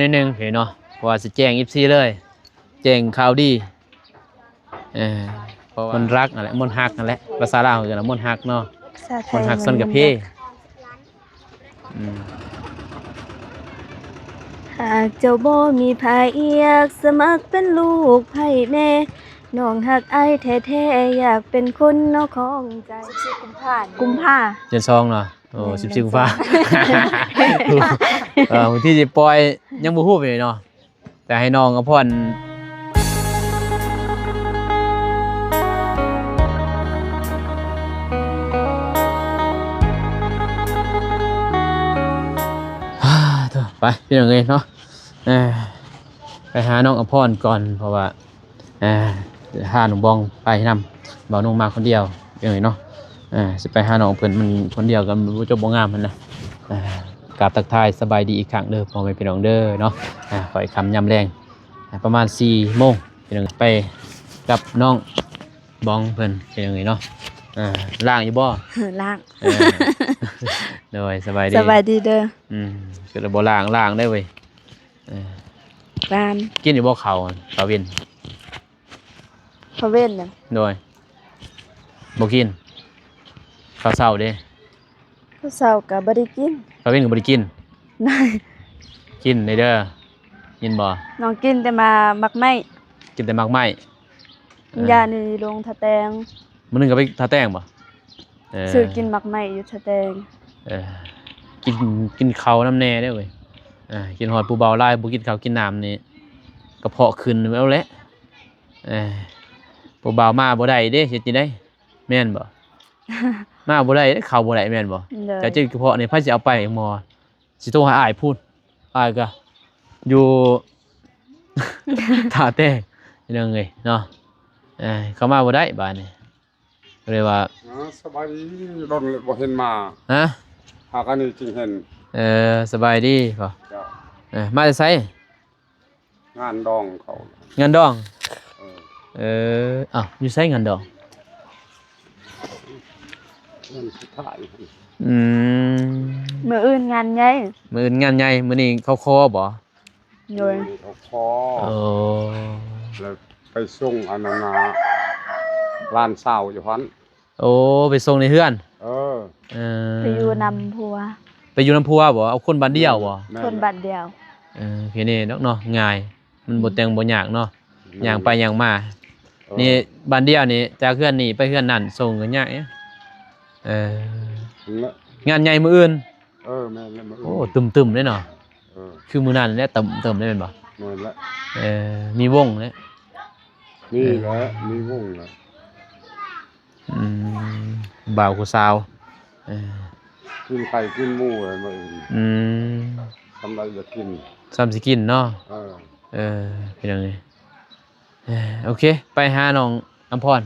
นิดนึงเห็นเนาะว่าจะแจ้ง14เลยแจ้งข่าวดีเออมนรักนั่นแหละมนฮักนั่นแหละภาษาลาวคือมนฮักเนาะมนฮักส่วนกับพี่หากเจ้าบ่มีไผอยากสมัครเป็นลูกไผแน่น้องหักอ้ายแท้ๆอยากเป็นคนนอกของใจ14กุมภาเดือน2เนาะโอ้14กุมภาวันที่สิปล่อยยังบ่ฮู้ไปเนาะแต่ให้น้องกับพ่อนไปพี่น้องเอ้ยเนาะไปหาน้องอภรก่อนเพราะว่าหาหนุ่มบองไปนำบ่าวนุ่งมาคนเดียวพี่น้องเอ้ยเนาะสิไปหาน้องเพิ่นมันคนเดียวกันบ่จบบ่งามมันนะกราบทักทายสบายดีอีกครั้งเด้อพ่อแม่พี่น้องเด้อเนาะขออีกคำยามแรงประมาณ4 โมงพี่น้องไปกับน้องบองเพิ่นพี่น้องเอ้ยเนาะล่างอยู่บ่ล้างโดยสบายดีเด้อคือบ่ล่างได้เว้ยบ้านกินอยู่บ่ข้าวปลาเว้นน่ะโดยบ่กินข้าวเช้าเด้ข้าวเช้าก็บ่ได้กินปลาเว้นก็บ่ได้กินกินเด้อกินบ่น้องกินแต่มามักไม้กินแต่มักไม้ยานี่ลงทะแตงมื้อนึงก็ไปทาแต้งบ่ซื้อกินมักไม้อยู่ทะแตงกินข้าวน้ำแน่ได้เว้ยกินหอดปูเบาลายบ่กินข้าวกินน้ำนี่กระเพาะขึ้นแล้วแหละปูเบามาบ่ได้เด้เฮ็ดจังได๋แม่นบ่ มาบ่ได้ข้าวบ่ได้แม่นบ่แต่เจ็บกระเพาะนี่ไผสิเอาไปหมอสิโทรหาอ้ายพูดอ้ายก็อยู่ท่าแต้เรื่องเอ้ยเนาะเขามาบ่ได้บาดนี้เลยว่าสบายดีโดนบ่เห็นมาฮะหากอันนี้จริงเห็นสบายดีป่ะมาจะใส่งานดองเขางานดองอยู่ใส่งานดองงานสุดท้ายมื้ออื่นงานใหญ่มื้อนี้เขาคอบ่โดยเขาคอแล้วไปส่งอันนั้นร้านเช้าอยู่หั่นไปส่งในเฮือนไปอยู่นำพัวบ่เอาคนบ้านเดียวบ่คนบ้านเดียวแค่นี้เนาะง่ายมันบ่แต่งบ่ยากเนาะย่างไปย่างมานี่บ้านเดียวนี่จากเฮือนนี่ไปเฮือนนั่นส่งก็ยากงานใหญ่มื้ออื่นแม่นแล้วมื้อโอ้ตึมๆเลยเนาะคือมื้อนั้นแหละตึมได้แม่นบ่แม่นแล้วมีวงเด้นี่แหละมีวงแล้วบ่าวผู้สาวกินไข่กินหมูอะไรมาทำไรจะกินซ้ำสิกินเนาะเป็นยังไงโอเคไปหาน้องอำพร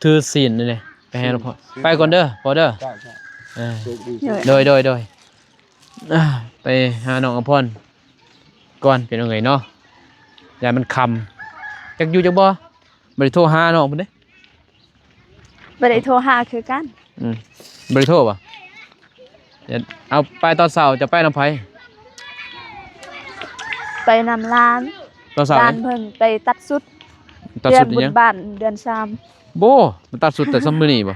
ถือศีลนี่ไปหาน้องพรไปก่อนเด้อพอเด้อโดยไปหาน้องอำพรก่อนเป็นยังไงเนาะอย่ามันคำจักอยู่จักบ่บ่ได้โทรหาน้องเพิ่นเด้บ่ได้โทรหาคือกันบ่ได้โทรบ่เอาไปตอนเช้าจะไปนำไผไปนำร้านตอนเช้าร้านเพิ่นไปตัดสุดเดือนบุญบ้านเดือน3โบมันตัดสุดแต่ซ้ำมื้อนี้บ่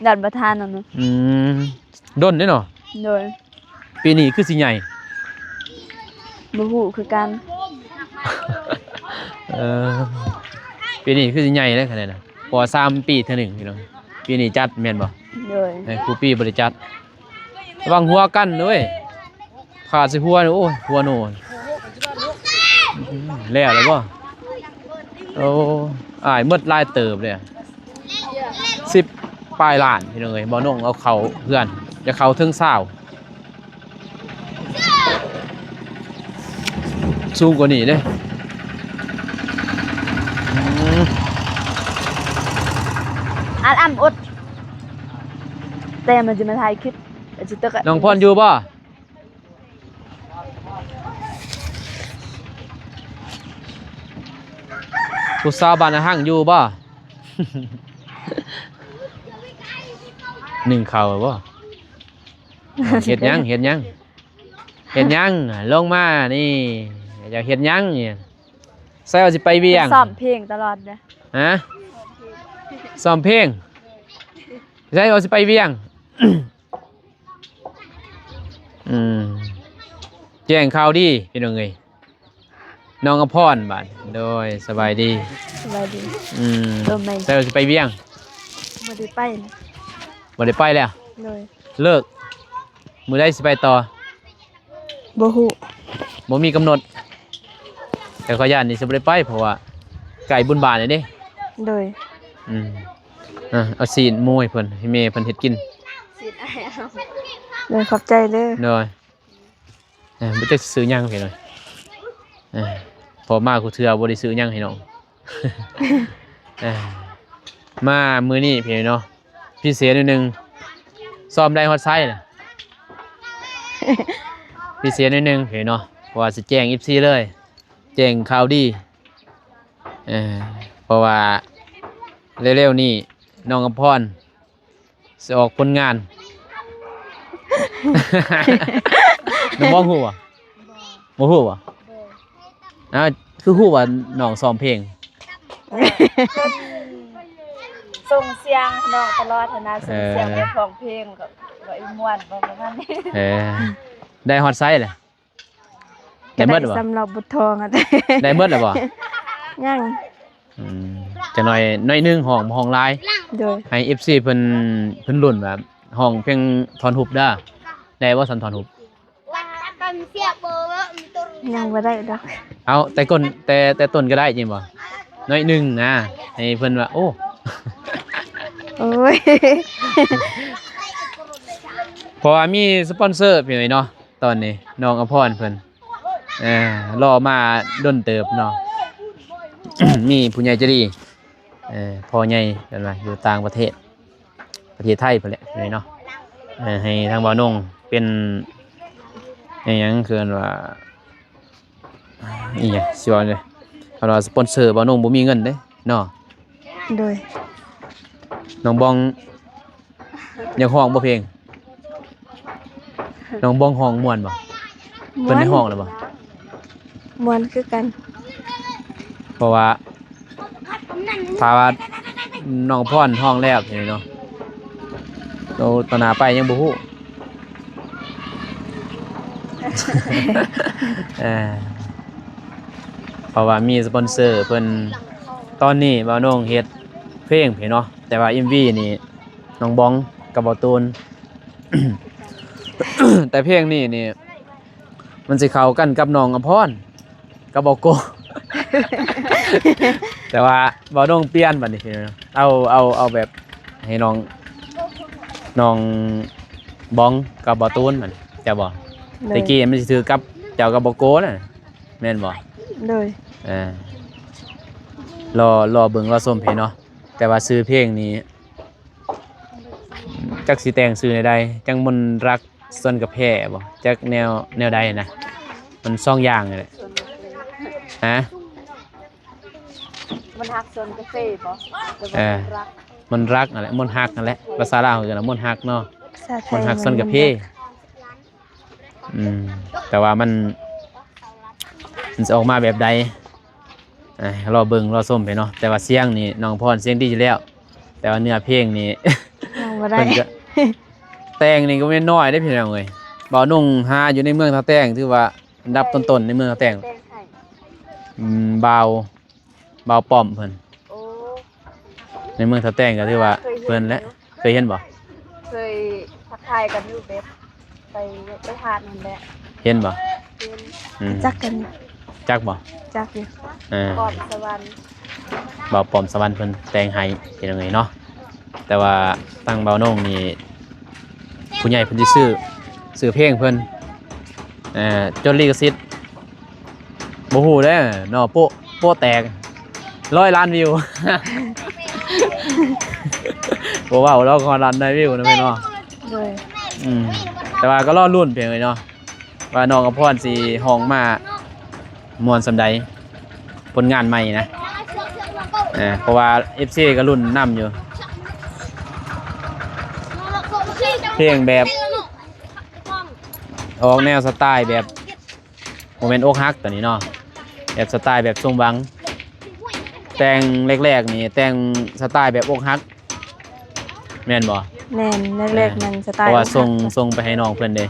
ดันประธานนั่นน่ะดนเด้เนาะโดยปีนี้คือสิใหญ่บ่ฮู้คือกันปีนี้คือสิใหญ่เด้คั่นน่ะพอ3 ปีเทื่อนึงพี่น้องปีนี้จัดแม่นบ่โดยครูปีบ่ได้จัดระวังหัวกันเว้ยขาดสิหัวโอ้ยหัวโน่นแล้วบ่อ้ายหมดลายเติบเลย10 ปลายล้านพี่น้องเอ้ยบ่น้องเอาเข้าเพื่อนจะเข้าถึง20สูงกว่านี้เด้อ้ำอดแต่มันจะมาถ่ายคลิปน้องพรอยู่บ่ผู้สาวบ้านอาหังอยู่บ่1 ข้าวบ่เฮ็ดหยัง เฮ็ดหยังลงมานี่อยากเฮ็ดหยังเนี่ยใส่ว่าสิไปเวียง ซ้อมเพลงตลอดเด้อ ฮะซ้อมเพลงใส่ว่าสิไปเวียง แจ้งข่าวดีพี่น้องเอ้ยน้องอภรบาดโดยสบายดี สบายดี โดนไหม ใส่ว่าสิไปเวียง บ่ได้ไปนะ บ่ได้ไปแล้ว เลย เลิกมื้อใดสิไปต่อ บ่ฮู้ บ่มีกำหนด แต่ขออนุญาตนี่สิบ่ได้ไปเพราะว่าไก่บุญบาทนี่เด้ เลย เอาซีนหมูให้เพิ่นให้แม่เพิ่นเฮ็ดกิน เลยขอบใจเด้อ โดยบ่จักสิซื้อหยังให้หน่อยพอมากูเทื่อบ่ได้ซื้อหยังให้น้อง มามื้อนี้พี่เนาะพิเศษนิดนึงซ้อมได้ฮอดไซน่ะ พิเศษนิดนึงพี่เนาะเพราะว่าสิแจ้ง FC เลยแจ้งข่าวดีเพราะว่าเร็วๆนี้น้องอภรสิออกผลงาน น้องบ่ฮู้บ่บ่ฮู้บ่คือฮู้ว่าน้องซ้อมเพลง ส่งเสียงน้องตลอดนะส่งเสียงในของเพลงก็ม่วนบ่ประมาณนี้ ได้ฮอดไซส์เลยได้เบิดบ่ สำหรับบุตรทองอ่ะ ได้เบิดแล้วบ่ ยัง จะหน่อยนึงห้องลาย โดย ให้ FC เพิ่นลุ้นแบบห้องเพลงทอนฮุบได้ได้บ่สันทอนฮุบ ยังบ่ได้ดอก เอาแต่ก้นแต่ต้นก็ได้จริงบ่น้อยนึงนะให้เพิ่นว่าโอ้ โอ้ย เพราะว่ามีสปอนเซอร์พี่น้อยเนาะตอนนี้น้องอภรเพิ่นรอมาดนเติบเนาะ มีผู้ใหญ่ใจดีพ่อใหญ่เพิ่นว่าอยู่ต่างประเทศไทยพุ่นแหละพี่น้อยเนาะให้ทางบ่าวนงเป็นหยังคือว่าอีหยังสิว่าเลยเพราะว่าสปอนเซอร์บ่าวนงบ่มีเงินเด้เนาะ โดย น้องบองอยากห้องบ่เพลงน้องบองห้องม่วนบ่เพิ่นได้ห้องแล้วบ่ ม่วนคือกัน เพราะว่าถ้าว่าน้องพรห้องแล้วนี่เนาะเราตอนหน้าไปยังบ่ฮู้ เพราะว่ามีสปอนเซอร์เพิ่นตอนนี้บ่าวน้องเฮ็ดเพลงพี่เนาะแต่ว่า MV นี่น้องบองกับบ่าวตูน แต่เพลงนี้นี่มันสิเข้ากันกับน้องอภรกับบ่าวโก แต่ว่าบ่าวน้องเปลี่ยนบัดนี้พี่เนาะเอาแบบให้น้องบองกับบ่าวตูนมันจะบ่ตะกี้มันสิถือกับเจ้ากับบ่าวโกน่ะแม่นบ่ โดย รอเบิ่งรอส้มเพลงเนาะแต่ว่าซื้อเพลงนี้จักสิแต่งซื้อในใดจังมนรักส่วนกับแพร่บ่จักแนวใดนะมันสองอย่างนี่แหละฮะ มันฮักส่วนกาแฟบ่ มันรักนั่นแหละมนฮักนั่นแหละภาษาลาวคือมนฮักเนาะ ภาษาไท ม ย นฮักส่วนกับแพร่แต่ว่ามันจะออกมาแบบใดรอเบิ่งรอส้มไปเนาะแต่ว่าเสียงนี่น้องพรเสียงดีอยู่แล้วแต่ว่าเนื้อเพลงนี่ ยังบ่ได้ เพิ่นก็แต่งนี่ก็ไม่น้อยได้อพี่น้องเอ้ยบ่าวนุ่งหาอยู่ในเมืองท่าแต้งถือว่าอันดับต้นๆในเมืองท่าแต้งบ่าวป้อมเพิ่น โอ้ ในเมืองท่าแต้งก็ถือว่าเพิ่นแหละเคยเห็นบ่ เคยทักทายกันอยู่เว็บไปทานนั่นแหละ เห็นบ่อืม จักกัน จักบ่ จักอยู่ บ่ ก่อนสวรรค์ าวป้อมสวรรค์เพิ่นแต่งให้พี่น้องเอ้ยเนาะแต่ว่าทางบ่าวนุ่งนี่ผู้ใหญ่เพิ่นสิซื้อเพลงเพิ่นจนลิขสิทธิ์บ่ฮู้เด้อเนาะโป๊ะแตก100 ล้านวิว บ่เว้าเราก็ล้านได้วิวนะแม่เนาะ โดย แต่ว่าก็รอรุ่นเพียงเลยเนาะว่าน้องอภรสิห้องมาม่วนสำใดผลงานใหม่นะเพราะว่า FC ก็รุ่นนำอยู่เพลงแบบออกแนวสไตล์แบบ โมเมนต์อกฮักตัวนี้เนาะแบบสไตล์แบบสมหวังแต่งแรกๆนี่แต่งสไตล์แบบอกฮักแม่นบ่ แม่นแรกๆมันสไต เพ ล์ ราะว่าส่งไปให้น้องเพิ่นเด้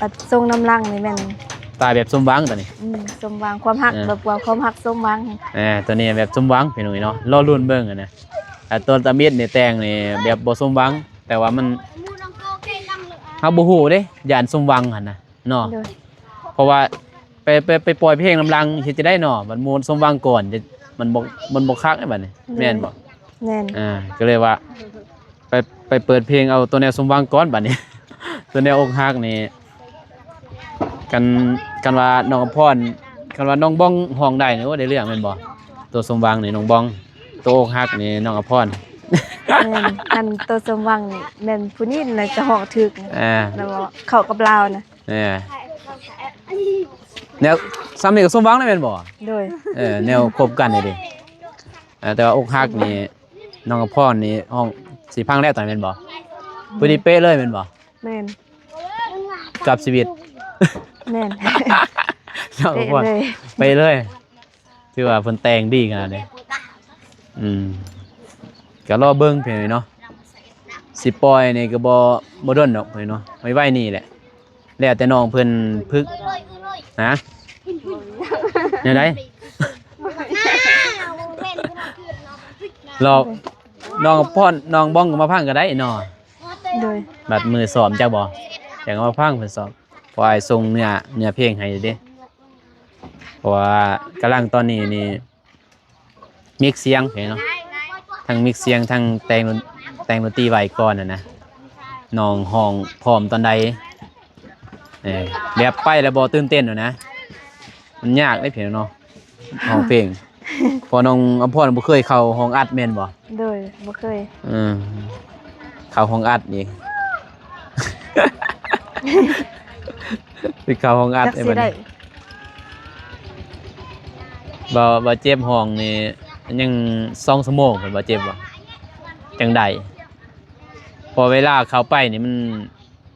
ปัดทรงน้ำลังนี่แม่น สไตล์แบบสมหวังตัวนี้ สมหวังความฮักแบบว่าความฮักสมหวัง ตัวนี้แบบสมหวังพี่น้องเนาะรอรุ่นเบิ่งนะตัวตะมิดนี่แต่งนี่แบบบ่สมหวังแต่ว่ามันเฮาบ่ฮู้เด้ย่านสมหวังหั่นน่ะเนาะ โดย เพราะว่าไปปล่อยเพลงลำลังเฮ็ดจะได้เนาะมันมูลสมหวังก่อนมันบ่คักไอ้บัดนี้แม่นบ่ แม่น ก็เลยว่าไปเปิดเพลงเอาตัวแนวสมหวังก่อนบัดนี้ ตัวแนวอกหักนี่กันว่าน้องอภรกันว่าน้องบ้องห้องได้นี่ว่าได้เรื่องแม่นบ่ตัวสมหวังนี่น้องบ้องตัวอกหักนี่น้องอภร แม่นคันตัวสมหวังนี่แม่นผู้นี้น่ะจะห้องถึกนะ แล้วก็เข้ากับเรานะ แนวซ้ำนี่ก็สมหวังได้แม่นบ่ โดย แนวคบกันนี่ดิแต่ว่าอกหักนี่น้องอภรนี่ห้องสิพังแล้วตอนแม่นบ่พอดีเป๊ะเลยแม่นบ่ แม่น กับชีวิต แม่น น้องอ เป๊ะ ภร เลย ไปเลยถือว่าเพิ่นแต่งดีขนาดนี้ก็รอเบิ่งเพิ่นเนาะสิปล่อยนี่ก็บ่ดนดอกเพิ่นเนาะไว้นี่แหละแล้วแต่น้องเพิ่นพึกนะแนวใดรอน้องพ่อนน้องบ้องก็มาพังก็ได้เนาะ โดย บัดมือซ้อมจักบ่อยากเอามาพังเพิ่นซ้อมเพราะอ้ายส่งเนื้อเพลงให้เด้เพราะว่ากำลังตอนนี้นี่มิกเสียงเห็นเนาะทั้งมิกเสียงทั้งแต่งดนตรีไว้ก่อนนะน้องห้องพร้อมตอนใดแบบไปแล้วบ่ตื่นเต้นอยู่นะมันยากได้เพียงเนาะห้องเพลงพอน้องอภรบ่เคยเข้าห้องอัดแม่นบ่ โดยบ่เคย เข้าห้องอัดนี่ ไปเข้าห้องอัด จัก ไอ้ สิ บัด ได้ นี้บ่เจ็บห้องนี่ยัง2 ชั่วโมงเพิ่นบ่เจ็บบ่จังได๋พอเวลาเข้าไปนี่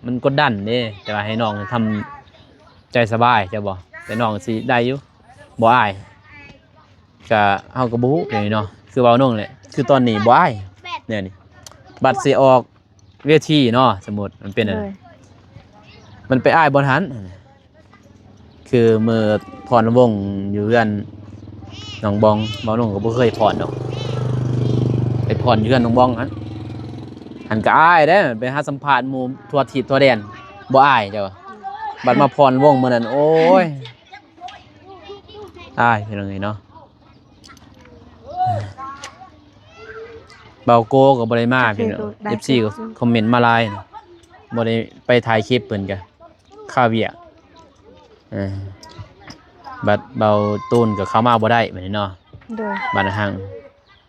มันกดดันเด้แต่ว่าให้น้องทำใจสบายจะบ่แต่น้องสิได้อยู่บ่อายก็เฮาก็บ่ฮู้อย่างนี้เนาะคือเว้าน้องแหละคือตอนนี้บ่อายเนี่ยนี่บัดสิออกเวทีเนาะสมมุติมันเป็นอัน โด นั้น ย มันไปอ้ายบ่ทันคือมือพรวงอยู่เรือนน้องบองเว้าน้องก็บ่เคยพรดอกไปพรอยู่เรือนน้องบองหันก็อ้ายเด้ไปหาสัมภาษณ์หมู่ทั่วทิศทั่วแดนบ่อายเจ้าบัดมาพรวงมื้อนั้นโอ้ยอ้ายเป็นจังไงเนาะเบาโก้ก็บ่ได้มาพี่น้อง FC ก็คอมเมนต์มาหลายบ่ได้ไปถ่ายคลิปเพิ่นก็ค่าเวียกบัดเบาตูนก็เข้ามาบ่ได้บัดนี้เนาะ โดย บ้านหัง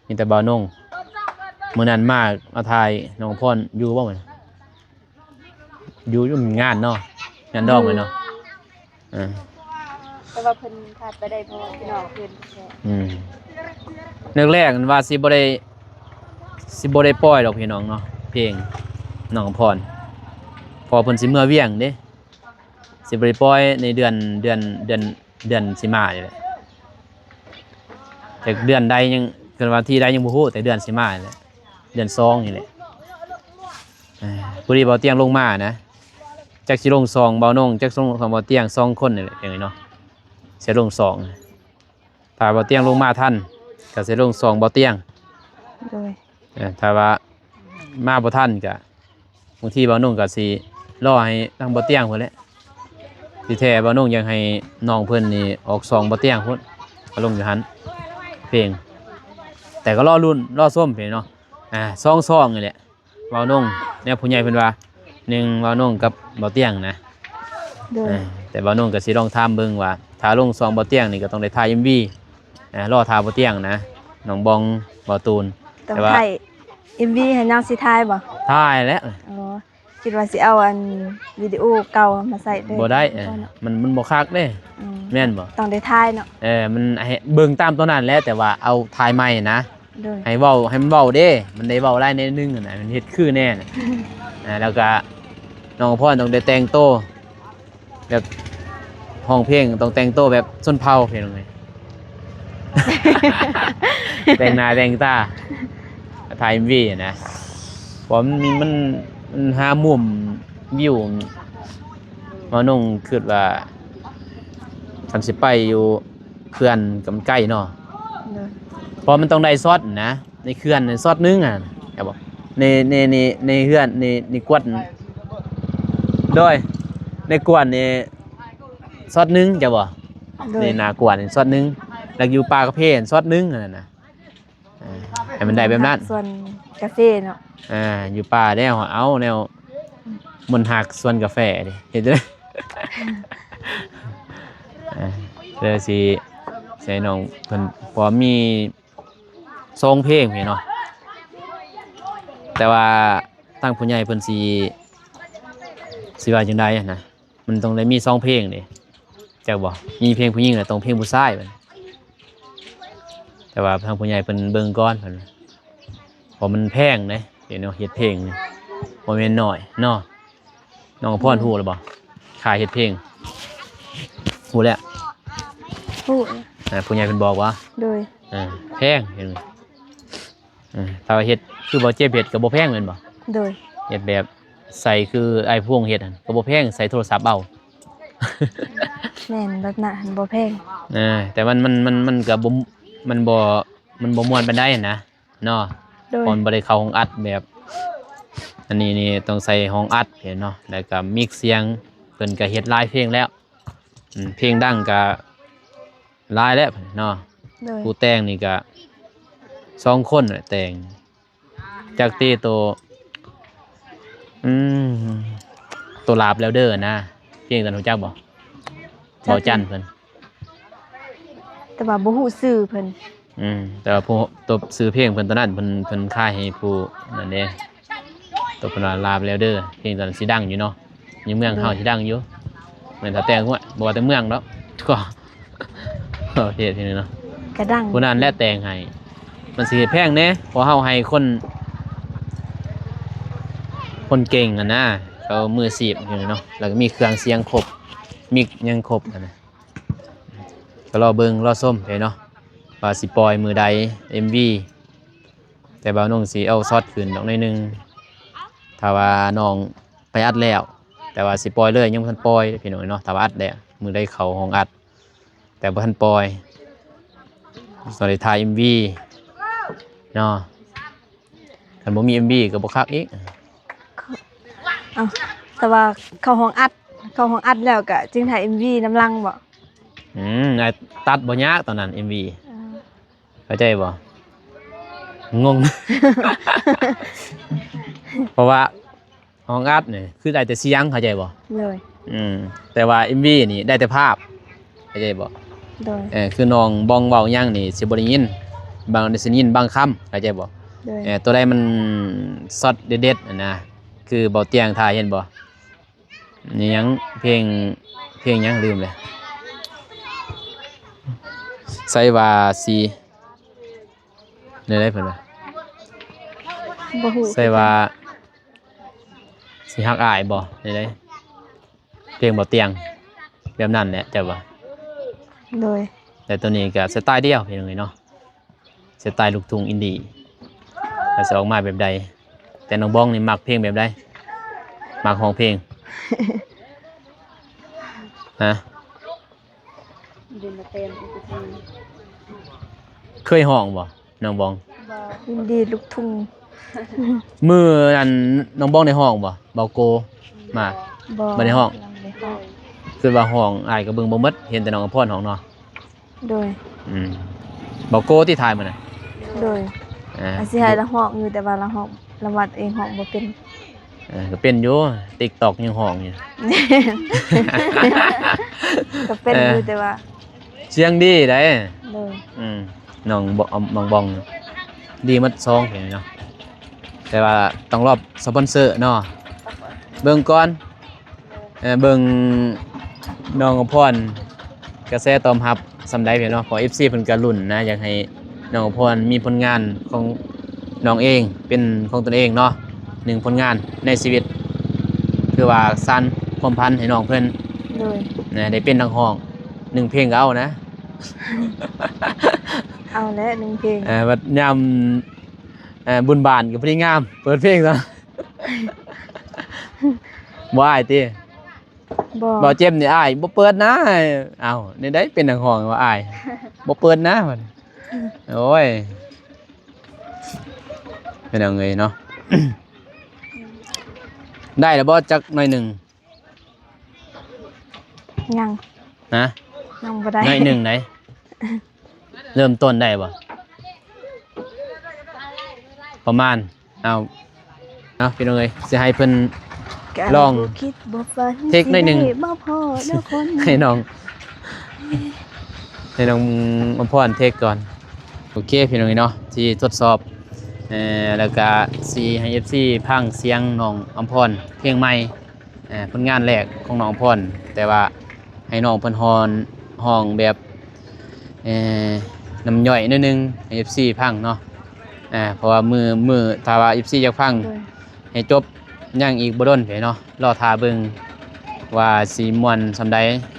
มีแต่เบานุ่งมื้อนั้นมาถ่ายน้องพรอยู่บ่มื้ออยู่งานเนาะงานดอกเลยเนาะแต่ว่าเพิ่นขาดไปได้เพราะว่าพี่น้องเพิ่น แรกๆว่าสิบ่ได้ปล่อยดอกพี่น้องเนาะเพลงน้องพรพอเพิ่นสิเมื่อเวียงเด้สิบ่ได้ปล่อยในเดือนสิมานี่แหละแต่เดือนใดยังเกินว่าที่ใดยังบ่ฮู้แต่เดือนสิมานี่แหละเดือน2นี่แหละผู้ที่เบาเตียงลงมานะจักสิลง2เบานงจักลง2เบาเตียง2คนนี่แหละอย่างนี้เนาะสิลง2ถ้าเบาเตียงลงมาทันก็สิลง2เบาเตียง โดย ถ้าว่ามาบ่ทันก็บางทีเบานุ่งก็สิรอให้ทางบ่เตียงพุ่นแหละที่แท้เบานุ่งยังให้น้องเพิ่นนี่ออก2บ่เตียงพุ่นก็ลงอยู่หั่นเพลงแต่ก็รอรุ่นรอส้มเพิ่นเนาะ2นี่แหละเบานุ่งแนวผู้ใหญ่เพิ่นว่า1เบานุ่งกับบ่เตียงนะ โดย แต่เบานุ่งก็สิลองถามเบิ่งว่าถ้าลง2บ่เตียงนี่ก็ต้องได้ถ่าย MV รอถ่ายบ่เตียงนะน้องบองเบาตูน ต้อง แต่ว่า ถ่าย MV ให้นางสิถ่ายบ่ ถ่ายแล้ว อ๋อคิดว่าสิเอาอันวิดีโอเก่ามาใส่ด้วย บ่ได้มันบ่คักเด้ อืม แม่นบ่ ต้องได้ถ่ายเนาะ มันให้เบิ่งตามตัวนั้นแหล้วแต่ว่าเอาถ่ายใหม่นะ โดย ให้มันเว้าเด้มันได้เว้าหลายในนึงน่ะมันเฮ็ดคือแน่น่ะ แล้วก็น้องพ่อต้องได้แต่งโตวแบบ ห้องเพลงต้องแต่งตัวแบบชนเผ่าเพียงไง แต่งหน้าแต่งตาถ่าย MV อะนะเพราะมันหามุมวิวหมอนงคิดว่าคันสิไปอยู่เขื่อนกำใกล้เนาะ โดย เพราะมันต้องได้ซอสนะในเขื่อนซอสนึงอ่ะครับบ่ในเขื่อนในกวดโดยในกวนนี่ซอสนึงจะบ่ โด ใน ย นากวนนี่ซอสนึงแล้วอยู่ปลากระเพนซอสนึงนั่นน่ะให้มันได้แบบนั้น ส่วนกาแฟเนาะ อยู่ป่าแนวเอาแนวมันหักส่วนกาแฟดิเห็นไหม เดี๋ยวสิใส่น้องเพิ่นพอมีซองเพลงเนาะแต่ว่าตั้งผู้ใหญ่เพิ่นสิว่าจังได๋นะมันต้องได้มีซองเพลงดิจักบ่มีเพลงผู้หญิงแล้วต้องเพลงผู้ชายบัดแต่ว่าทางผู้ใหญ่เพิ่นเบิ่งก่อนเพิ่นเพราะมันแพงเด้เดี๋ยวเนาะเฮ็ดเพลงนี่บ่แม่นน้อยเนาะน้องพรฮู้หรือบ่ค่าเฮ็ดเพลงฮู้แล้ว พูด ผู้ใหญ่เพิ่นบอกว่า โดย แพงเห็นไหมถ้าว่าเฮ็ดคือบ่เจ็บเฮ็ดก็บ่แพงแม่นบ่ โดย เฮ็ดแบบใส่คือไอ้พวงเฮ็ดหั่นก็บ่แพงใส่โทรศัพท์เอา แม่นแบบนั้นหันบ่แพง แต่มันก็บ่มันบ่ม่วนปานใดนะเนาะ โดย มันบ่ได้เข้าห้องอัดแบบ อันนี้นี่ต้องใส่ห้องอัดเห็นเนาะแล้วก็มิกซ์เสียงเพิ่นก็เฮ็ดหลายเพลงแล้วเพลงดังก็หลายแล้วเนาะ โดย ผู้แต่งนี่ก็2คนน่ะแต่งจากตีตัวลาบแล้วเด้อนะเพลงตอนรู้จักบ่เบาจันเพิ่น แต่ว่าบ่ฮู้ชื่อเพิ่น แต่ว่าผู้ตัวซื้อเพลงเพิ่นตอนนั้นเพิ่นค่ายให้ผู้นั่นเด้ตัวเพิ่นว่าลาบแล้วเด้อเพลงตอนนั้นสิดังอยู่เนาะอยู่เมืองเฮาสิดังอยู่เหมือนถ้าแต่งหัวบ่ว่าแต่เมืองดอกก็เฮ็ดที่นี่เนาะ กระดัง ผู้นั้นแลแต่งให้มันสิแพงแน่เพราะเฮาให้คนเก่งอะนะเขามือสีบอยู่เนาะแล้วก็มีเครื่องเสียงครบมิกยังครบอะนะก็รอเบิ่งรอส้มไปเนาะว่าสิปล่อยมือใด MV แต่บ่าวน้องสิเอาซอดขึ้นดอกหน่อยนึงถ้าว่าน้องไปอัดแล้วแต่ว่าสิปล่อยเลยยังบ่ทันปล่อยพี่น้องเนาะถ้าว่าอัดแล้วมือใดเข้าห้องอัดแต่บ่ทันปล่อยสวัสดีถ่าย MV เนาะคันบ่มี MV ก็บ่คักอีก เอ้าแต่ว่าเข้าห้องอัดแล้วก็จึงถ่าย MV น้ำลังบ่ ไอ้ตัดบ่ยากตอนนั้น MV เข้าใจบ่ง ง เพราะว่าห้องอัดนี่คือได้แต่เสียงเข้าใจบ่ เลย แต่ว่า MV นี่ได้แต่ภาพเข้าใจบ่ โดย คือน้องบ้องเว้าหยังนี่สิบ่ได้ยินบางได้สิยินบางคำเข้าใจบ่ โดย ตัวใดมันซอดเด็ดๆนะคือเบาเตียงถ่ายเห็นบ่นี่หยังเพลงหยังลืมเลยใส่ว่าสีได้เพิ่นว่า บ่ฮู้ ใส่ว่าสิฮักอายบ่ได้เพลงเบาเตียงแบบนั้นแหละแต่ว่า โดย แต่ตัวนี้ก็สไตล์เดียวเพียงเลยเนาะสไตล์ลูกทุ่งอินดี้แล้วจะออกมาแบบใดแต่น้องบ้องนี่มักเพลงแบบใดมักห้องเพลง ฮะเคยห้องบ่น้องบ้อง ยินดีลูกทุ่ง มือนั้นน้องบ้องในห้องบ่เบาโกมาบ่ในห้อง ในห้อง คือว่าห้องอ้ายก็เบิ่งบ่หมดเห็นแต่น้องอภรห้องเนาะ โดย เบาโกที่ถ่ายมันน่ะ โดยอาสิให้ละห้องอยู่แต่ว่าละห้องละวัดเองห้องบ่เป็น ก็เป็นอยู่ TikTok ยังห้องอยู่ ก็เป็นอยู่แต่ว่า เสียงดีได้ โดย น้องบองดีหมัดซองเห็นเนาะแต่ว่าต้องรอบสปอนเซอร์เนาะเบิ่งก่อนเบิ่งน้องอภรกระแสตอบรับสำใดเพิ่นเนาะขอ FC เพิ่นก็ลุ้นนะอยากให้น้องอภรมีผลงานของน้องเองเป็นของตนเองเนาะหนึ่งผลงานในชีวิตคือว่าสร้างความพันให้น้องเพิ่น โดย ได้เป็นนักร้อง1เพลงก็เอานะ เอาแล้วหนึ่งเพลง บัดยามบุญบานก็พอดีงามเปิดเพลงซะ บ่อายติ บ่ บ่เจ็บนี่อายบ่เปิดนะอ้าวนี่ได้เป็นนักร้องว่าอายบ่เปิดนะบัดโอ้ยเป็นจังไงเนาะ ได้แล้วบ่จักหน่อยหนึง ยัง นะ ยังบ่ได้ หน่อยหนึงไหน เริ่มต้นได้บ่ประมาณเอาพี่น้องเอ้ยสิให้เพิ่น ลอง บ่คิดบ่ฝัน เทคหน่อยหนึ่ง สิได้มาพอเด้อคน ให้น้องอำพรเทคก่อนโอเคพี่น้องเนาะที่ทดสอบแล้วก็สิให้ FC พังเสียงน้องอำพรเพลงใหม่ผลงานแรกของน้องอำพรแต่ว่าให้น้องเพิ่นห้องแบบน้ำย่อยนิดนึงให้ FC พังเนาะเพราะว่ามือถ้าว่า FC อยากพัง โดย ให้จบยังอีกบ่ดนเนาะรอท่าเบิ่งว่าสิม่วนซำใด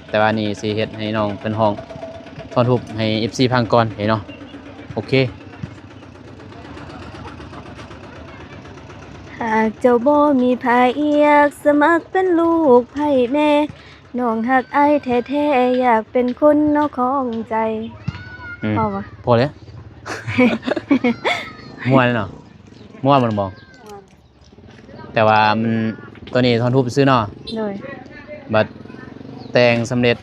แต่ว่านี่สิเฮ็ดให้น้องเพิ่นห้องทอนทุบให้ FC พังก่อนเนาะโอเค หากเจ้าบ่มีไผอยากสมัครเป็นลูกไผแม่น้องฮักอ้ายแท้ๆอยากเป็นคนนอกของใจ อืม พอบ่ พอแล้ว ม่วนเนาะม่วนมันบ่แต่ว่ามันตัวนี้ทอนทุบซื้อเนาะ โดย บัดแต่งสำเร็จ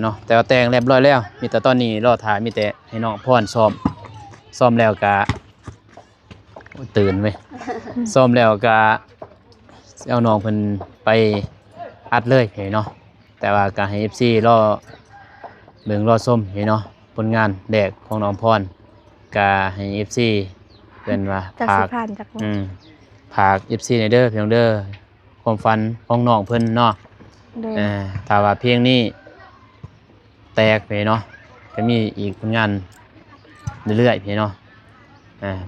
เนาะแต่ว่าแต่งเรียบร้อยแล้วมีแต่ตอนนี้รอท่ามีแต่ให้น้องพรซ้อมแล้วก็โอ้ยตื่นเว้ย ซ้อมแล้วก็เอาน้องเพิ่นไปอัดเลยเนาะแต่ว่าก็ให้ FC รอเบิ่งรอชมเนาะผลงานแรกของน้องพรก็ให้ FC เพิ่นว่า จาก ฝา สิ ก ผ่านจากบ่ ฝาก FC ในเด้อพี่น้องเด้อความฝันของน้องเพิ่นเนาะ โดย ถ้าว่าเพลงนี้แตกไปเนาะก็มีอีกผลงานเรื่อยๆพี่เนาะ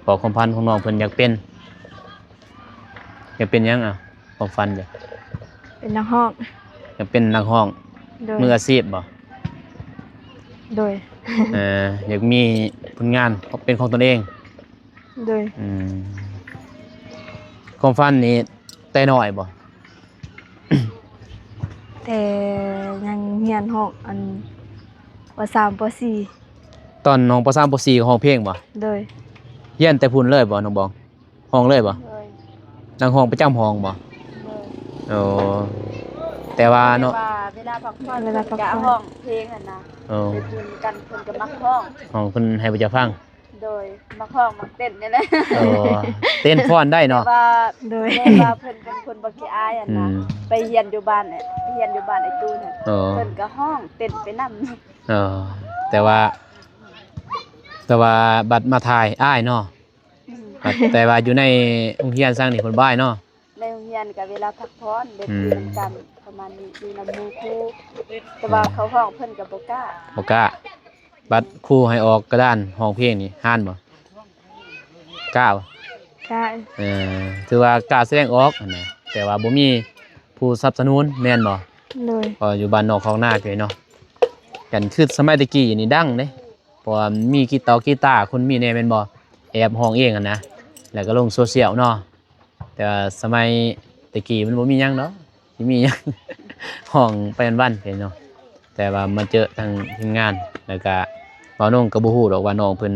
พอความฝันของน้องเพิ่นอยากเป็นหยังความฝันอยาก เป็นนักร้อง เป็นนักร้อง โดย มืออาชีพบ่ โดย อยากมีผลงานเป็นของตนเอง โดย ความฝันนี้แต่น้อยบ่ แต่ยังเรียนห้องอันป .3 ป ตอนน้องป .3 ป .4 ก็ร้องเพลงบ่ .4 โดย เรียนแต่พุ่นเลยบ่น้องบองห้องเลยบ่ โดย นักห้องประจำห้องบ่ โดย โอ้แต่ว่าเนาะ ว่าเวลาพักผ่อน เวลาพักผ่อน จะห้องเพลงหั่นนะ โอ้ ไปกินกันเพิ่นก็มักห้อง ห้องเพิ่นให้ไปเจะฟัง โดยมักห้องมักเต้นนี่แหละ โอ้เต้นฟ้อนได้ แต่ เนาะ ว่า โดย แต่ว่าเพิ่นเป็นคนบ่ขี้อายหั่นนะ อืม ไปเรียนอยู่บ้านเนี่ยไปเรียนอยู่บ้านไอ้ตู้เนี่ย โอ้ เพิ่นก็ห้องเต้นไปนำ เออแต่ว่าบัดมาถ่ายอ้ายเนาะบัดแต่ว่าอยู่ในโรงเรียนสร้างนี่เพิ่นบ่ายเนาะ ในโรงเรียนก็เวลาพักผ่อนเด็ก อืม อยู่นำกันประมาณนี้อยู่นำหมู่ครูแต่ว่าเขาห้องเพิ่นก็บ่กล้า บ่กล้าบัดครูให้ออกกระดานห้องเพลงนี่ห้านบ่กล้าบ่ กะ ถือว่ากล้าแสดงออกนั่นน่ะแต่ว่าบ่มีผู้สนับสนุนแม่นบ่ โดย พออยู่บ้านนอกของนาเกยเนาะกันคือสมัยตะกี้นี่ดังเด้เพราะว่ามีกีตาร์คนมีแน่แม่นบ่แอบห้องเองอะนะแล้วก็ลงโซเชียลเนาะแต่ว่าสมัยตะกี้มันบ่มีหยังเนาะสิมีหยัง ห้องไปวันๆไปเนาะแต่ว่ามาเจอทางทีมงานแล้วก็บ่าวน้องก็บ่ฮู้ดอกว่าน้องเพิ่น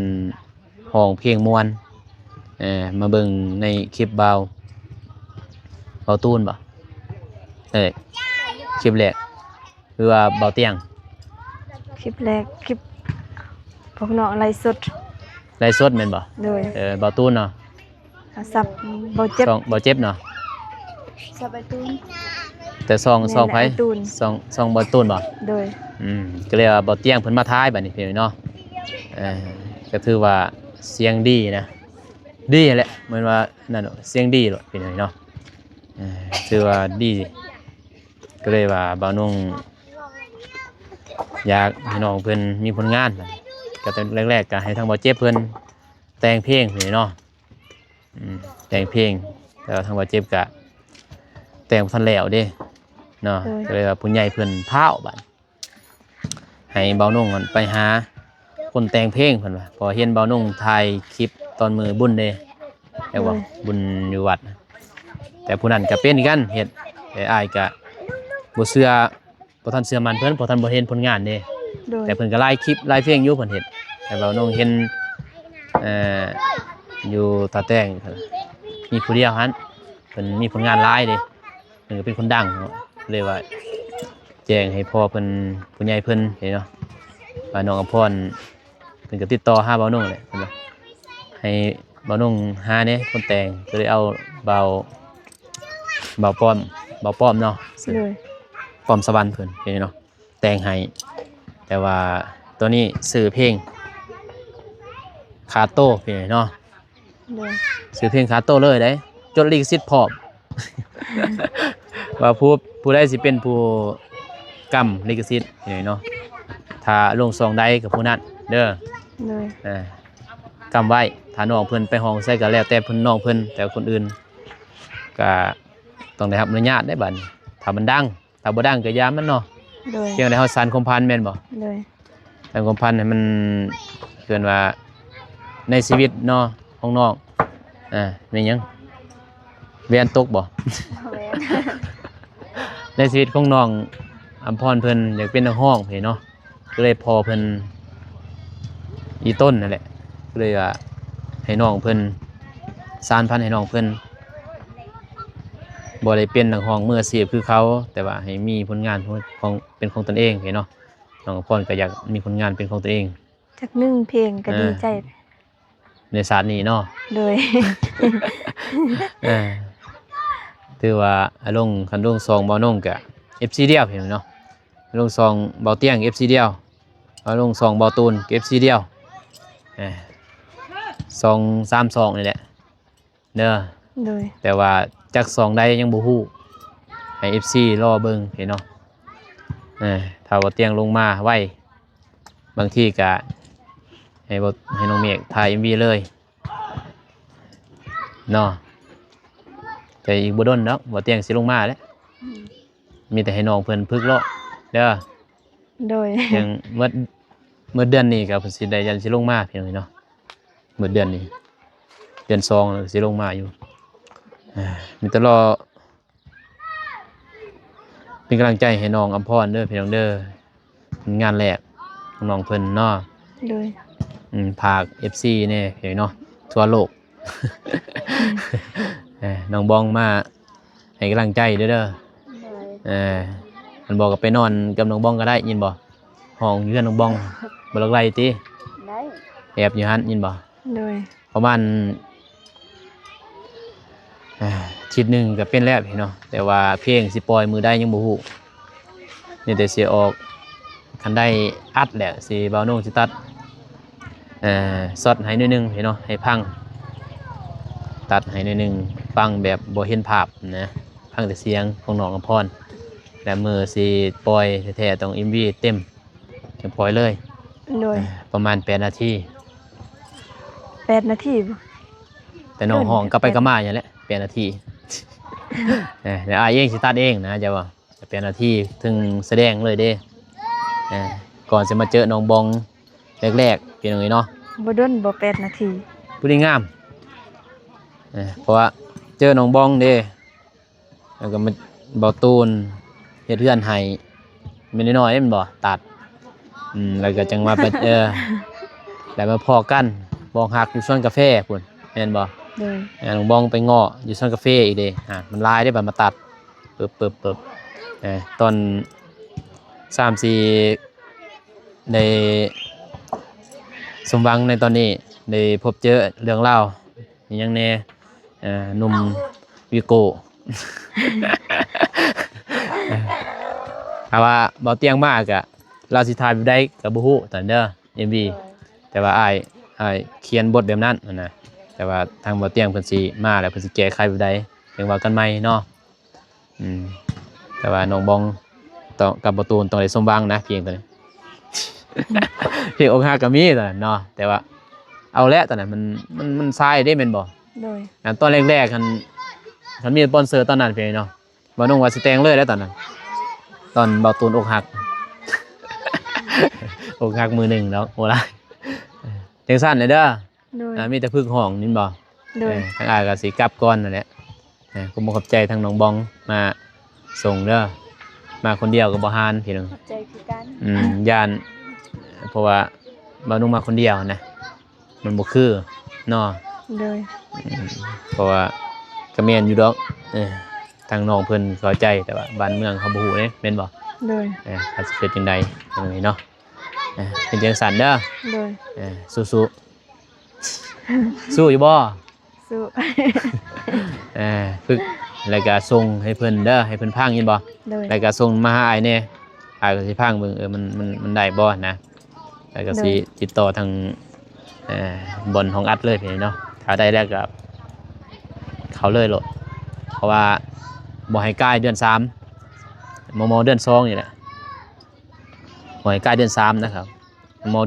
ห้องเพลงม่วนมาเบิ่งในคลิปบ่าวตูนบ่คลิปแรกคือว่าเบาเตียง คลิปแรกคลิปพวกน้องไลฟ์สด ไลฟ์สดแม่นบ่ โดย เบาตูนเนาะ สับบ่เจ็บ ซองเบาเจ็บเนาะ สับไอ้ตูน แต่ซองไผ แม่นไอ้ตูน ซองเบาตูนบ่ โดย ก็เลยว่าเบาเตียงเพิ่นมาท้ายบัดนี้พี่เนาะก็ถือว่าเสียงดีนะดีแหละเหมือนว่านั่นเนาะเสียงดีโลดพี่เนาะถือว่าดีก็เลยว่าบ่าวนุ่งอยากให้น้องเพิ่นมีผลงานบัดนี้ก็ตอนแรกๆก็ให้ทางเบาเจ็บเพิ่นแต่งเพลงพี่เนาะแต่งเพลงแต่ว่าทางเบาเจ็บก็แต่งบ่ทันแล้วเด้เนาะก็เลยว่าผู้ใหญ่เพิ่นพร้าวบัด ให้เบานุ่งมันไปหาคนแต่งเพลงเพิ่นว่าพอเห็นเบานุ่งถ่ายคลิปตอนมือบุญเด้แต่ว่าบุญอยู่วัดแต่ผู้นั้นก็เป็นกันเฮ็ดแต่อ้ายก็บ่เชื่อบ่ทันเชื่อมันเพิ่นเพราะท่านบ่เห็นผลงานเด้ โดย แต่เพิ่นก็ไล่คลิปไล่เพลงอยู่เพิ่นเฮ็ดแต่เบานุ่งเห็นอยู่ตาแต่งมีผู้เดียวหันเพิ่นมีผลงานหลายเด้เพิ่นก็เป็นคนดังเนาะเลยว่าแจ้งให้พ่อเพิ่นผู้ใหญ่เพิ่นเห็นเนาะว่าน้องอภรเพิ่นก็ติดต่อหาเบานุ่งแหละเพิ่นว่าให้เบานุ่งหาแหน่คนแต่งก็เลยเอาเบาป้อมเนาะ โดย ป้อมสวรรค์เพิ่นเห็นเนาะแต่งให้แต่ว่าตัวนี้สื่อเพลงคาโต้เห็นเนาะ โดย สื่อเพลงคาโต้เลยได้จดลิขสิทธิ์พร้อม ว่าผู้ใดสิเป็นผู้กำลิขสิทธิ์เห็นเนาะถ้าลงซองใดกับผู้นั้นเด้อ โดย กำไว้ถ้าน้องเพิ่นไปห้องใส่ก็แล้วแต่เพิ่นน้องเพิ่นแต่คนอื่นก็ต้องได้รับอนุญาตได้บัดนี้ถ้ามันดังถ้าบ่ดังก็อย่ามันเนาะ โดย เพียงแต่เฮาสานความพันแม่นบ่ โดย สานความพันให้มันเกินว่าในชีวิตเนาะของน้องแม่นหยังแวนตกบ่ แม่น ในชีวิตของน้องอำพรเพิ่นอยากเป็นนักร้องเห็นเนาะก็เลยพอเพิ่นอีต้นนั่นแหละก็เลยว่าให้น้องเพิ่นสานพันธุ์ให้น้องเพิ่นบ่ได้เป็นนักร้องมืออาชีพคือเขาแต่ว่าให้มีผลงานของเป็นของตนเองเห็นเนาะน้องอำพรก็อยากมีผลงานเป็นของตัวเอง จักหนึ่งเพลงก็ดีใจ ในศาสตร์นี้เนาะ โดย ถือว่าลงคันลงซองเบานุ่งกับ FC เดียวเห็นเนาะลงซองเบาเตียง FC เดียวลงซองเบาตูน FC เดียวซอง3ซองนี่แหละเด้อ โดย แต่ว่าจักซองใดยังบ่ฮู้ให้ FC รอเบิ่งเห็นเนาะถ้าเบาเตียงลงมาไว้บางทีก็ให้น้องเมฆถ่าย MV เลยเนาะแต่อีกบ่ดนเนาะบ่เตียงสิลงมาแล้วมีแต่ให้น้องเพิ่นพึกเลาะเด้อ โดย ยังเมื่อเดือนนี้ก็เพิ่นสิได้ยันสิลงมาพี่น้องเนาะเมื่อเดือนนี้เดือน2แล้วสิลงมาอยู่มีแต่รอเป็นกำลังใจให้น้องอำพรเด้อพี่น้องเด้องานแรกของน้องเพิ่นเนาะ โดย ภาค FC เนี่ยเห็นเนาะทั่วโลก น้องบองมาให้กำลังใจเด้อ โดย มันบอกกับไปนอนกับน้องบองก็ได้ยินบ่ห้องอยู่กับน้องบองบ่ลักไล่ติ ได้ แอบอยู่หั่นยินบ่ โดย ประมาณอาทิตย์หนึงก็เป็นแล้วพี่เนาะแต่ว่าเพลงสิปล่อยมือได้ยังบ่ฮู้นี่แต่สิออกคันได้อัดแล้วสิเบาโน่สิตัดซอดให้หน่อยหนึงเห็นเนาะให้พังตัดให้หน่อยหนึงฟังแบบบ่เห็นภาพนะฟังแต่เสียงของน้องอภรและมือสิปล่อยแท้ๆต้อง MV เต็มจังปล่อยเลย โดย ประมาณ8นาที 8 นาทีบ่ แต่น้องห้องก็ไปก็มาอย่างแหละ8นาที เดี๋ยวอายเองสิตัดเองนะจะว่า8นาทีถึงแสดงเลยเด้ก่อนจะมาเจอน้องบองแรกๆเป็นยังไงเนาะ บ่ดนบ่8 นาที ผู้ดีงามเพราะว่าเจอน้องบองเด้แล้วก็มาเบาตูนเฮ็ดเพื่อนให้ไม่น้อยๆมันบ่ตัดแล้วก็จังมาไปแล้วมาพอกันบองหักอยู่ซ่อนกาแฟพุ่นแม่นบ่ โดย น้องบองไปเงาะอยู่ซ่อนกาแฟอีกเด้มันลายได้บัดมาตัดปึ๊บตอน3-4ในสมหวังในตอนนี้ได้พบเจอเรื่องเล่าวอหยังแน่หนุ่มวิโก้ ถ้าว่าเบาเตียงมากอะเราสิถ่ายได้กับบ่ฮู้ตอนเด้อ MV แต่ว่าอ้ายเขียนบทแบบนั้นนะแต่ว่าทางเบาเตียงเพิ่นสิมาแล้วเพิ่นสิแก้ไขแบบใดจังว่ากันใหม่เนาะแต่ว่าน้องบองต้องกับบ่ตูนต้องได้สมหวังนะเพียงตัวนี้ เพียงอกหักก็มีตอนนั้นเนาะแต่ว่าเอาแล้วตอนนั้นมันทรายได้แม่นบ่ โดย ตอนแรกๆคันมีสปอนเซอร์ตอนนั้นเพียงเนาะบ่น้องว่าสิแต่งเลยแล้วตอนนั้นตอนเบาตูนอกหัก อกหักมือหนึ่งแล้วโหละจังสั้นเลยเด้อ โดย มีแต่พึ่งห้องนี่บ่ โดย ทางอายก็สิกลับก่อนนั่นแหละกูบ่ขอบใจทางน้องบองมาส่งเด้อมาคนเดียวก็บ่ฮานพี่น้อง ขอบใจคือกัน ย่านเพราะว่าบ่นุ่งมาคนเดียวนะมันบ่คือเนาะ โดย เพราะว่าก็แม่นอยู่ดอกทางน้องเพิ่นเข้าใจแต่ว่าบ้านเมืองเขาบ่ฮู้เด้แม่นบ่ โดย เขาสิเป็นจังไดจังไดเนาะเป็นจังซั่นเด้อ โดย สู้สู้อยู่บ่ สู้ ฝึกแล้วก็ส่งให้เพิ่นเด้อให้เพิ่นพังยินบ่ โดย แล้วก็ส่งมาหาอ้ายแน่อ้ายก็สิพังเบิ่งมันได้บ่นะแล้วก็สิติดต่อทางบอนของอัดเลยพี่เนาะถ้าได้แล้วก็เขาเลยโลดเพราะว่าบ่ให้ใกล้เดือน3มเดือน2นี่แหละบ่ให้ใกล้เดือน3นะครับ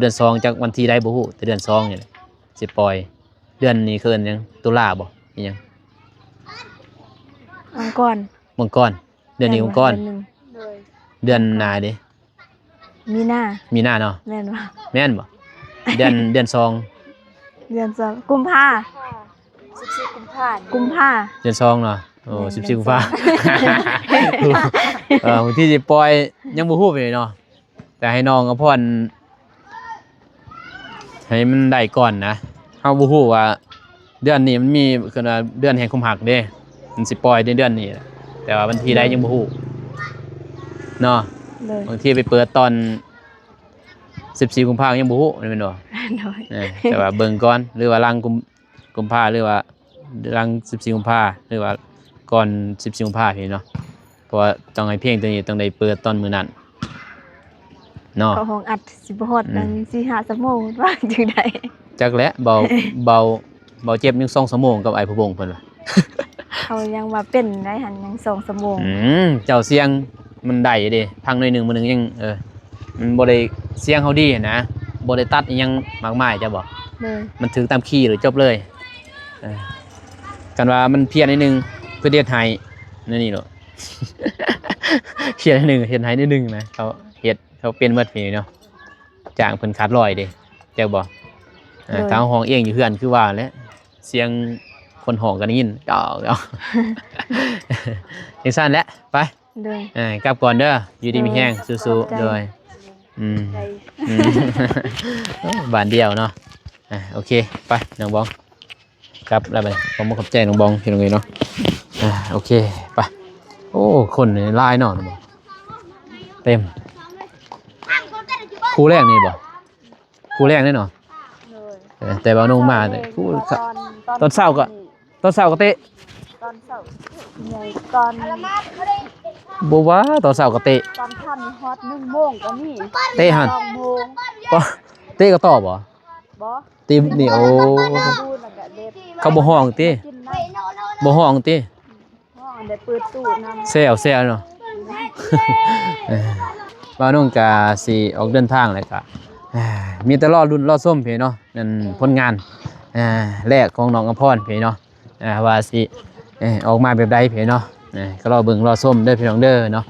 เดือน2จักวันที่ใดบ่ฮู้แต่เดือน2นี่แหละสิปล่อยเดือนนี้คือหยังตุลาบ่อีหยัง มังกร มังกรเดือนนี้มังกร เดือนหนึ่ง โดย เดือนหน้าเด้ มีหน้า มีหน้าเนาะ แม่นว่า แม่นบ่เดือนเดือน2 เดือน2กุมภา 14กุมภาพันธ์ กุมภา เดือน2เนาะโอ้ เดือน 14กุมภาวันที่สิปล่อยยังบ่ฮู้ไปเนาะแต่ให้น้องอภรให้มันได้ก่อนนะเฮาบ่ฮู้ว่าเดือนนี้มันมีคือว่าเดือนแห่งความรักเด้มันสิปล่อยในเดือนนี้แหละแต่ว่าวันที่ใดยังบ่ฮู้เนาะ โดย บางทีไปเปิดตอน14กุมภาพันธ์ยังบ่ฮู้แม่นบ่ โดย แต่ว่าเบิ่งก่อนหรือว่าหลังกุมภาหรือว่าหลัง14กุมภาหรือว่าก่อน14กุมภาพี่เนาะเพราะว่าต้องให้เพลงตัวนี้ต้องได้เปิดตอนมื้อนั้นเนาะ เขาห้องอัดสิบ่ฮอดนั้น4-5 ชั่วโมงว่าจังได๋ จักแหละเบาเจ็บยัง2ชั่วโมงกับไอ้ผู้บงเพิ่นว่ะ เขายังว่าเป็นได้หันยัง2 ชั่วโมง เจ้าเสียงมันได้เด้พังหน่อยหนึงมื้อหนึงยังมันบ่ได้เสียงเฮาดีนะบ่ได้ตัดอิหยังมากมายจ้ะบ่ เลย มันถึงตามคีย์หรือจบเลยกันว่ามันเพี้ยนนิดนึงเพื่อเดียดไฮนี่เนาะ เพี้ยนนิดนึงเห็นไฮนิดนึงนะเขาเฮ็ดเขาเป็นเมื่อปีเนาะจ้างเพิ่นขาดลอยเด้เจ้าบอกทางห้องเองอยู่เพื่อนคือว่าแล้วเสียงคนห้องกันยินเจ้า จังซั่นแหละไป เลย กลับก่อนเด้ออยู่ดีมีแห้งสู้ๆโดย ใจ บ้านเดียวเนาะโอเคไปน้องบองครับแล้วไปผมมาขอบใจน้องบองพี่น้องเนาะโอเคไปโอ้คนนี่ลายเนาะน้องบองเต็มคู่แรกนี่บ่คู่แรกนี่เนาะ เลย แต่ว่าน้องมาเนี่ยคู่ตอนเช้าก็เตะ ตอนเช้าใหญ่ตอน บ่ว่าตอนเช้าก็เตะ ตอนค่ำฮอต1 โมงก็มี เตะหั่น 2 โมง เตะก็ตอบบ่ บ่ ตีนี่โอ้ ดูนั่นก็เด็ด เขาบ่ห้องติ กินน้ำ บ่ห้องติ ห้องได้เปิดตู้น้ำ แซวเนาะ ว่าน้องกาสิออกเดินทางเลยก็มีแต่รอรุ่นรอส้มพี่เนาะนั่นผลงานแรกของน้องอภรพี่เนาะว่าสิออกมาแบบใดพี่เนาะก็รอเบิ่งรอส้มเด้อพี่น้องเด้อเนาะ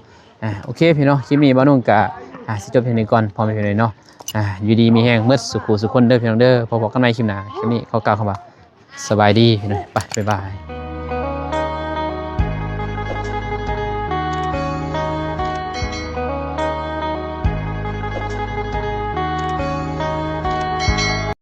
โอเคพี่เนาะคลิปนี้บ่น้องกาสิจบเพียงนี้ก่อนพอพี่น้องเนาะอยู่ดีมีแฮงหมดสุขสุขคนเด้อพี่น้องเด้อพบกันใหม่คลิปหน้าคลิปนี้เขากล่าวคำว่าสบายดีพี่น้องไปบ๊ายบาย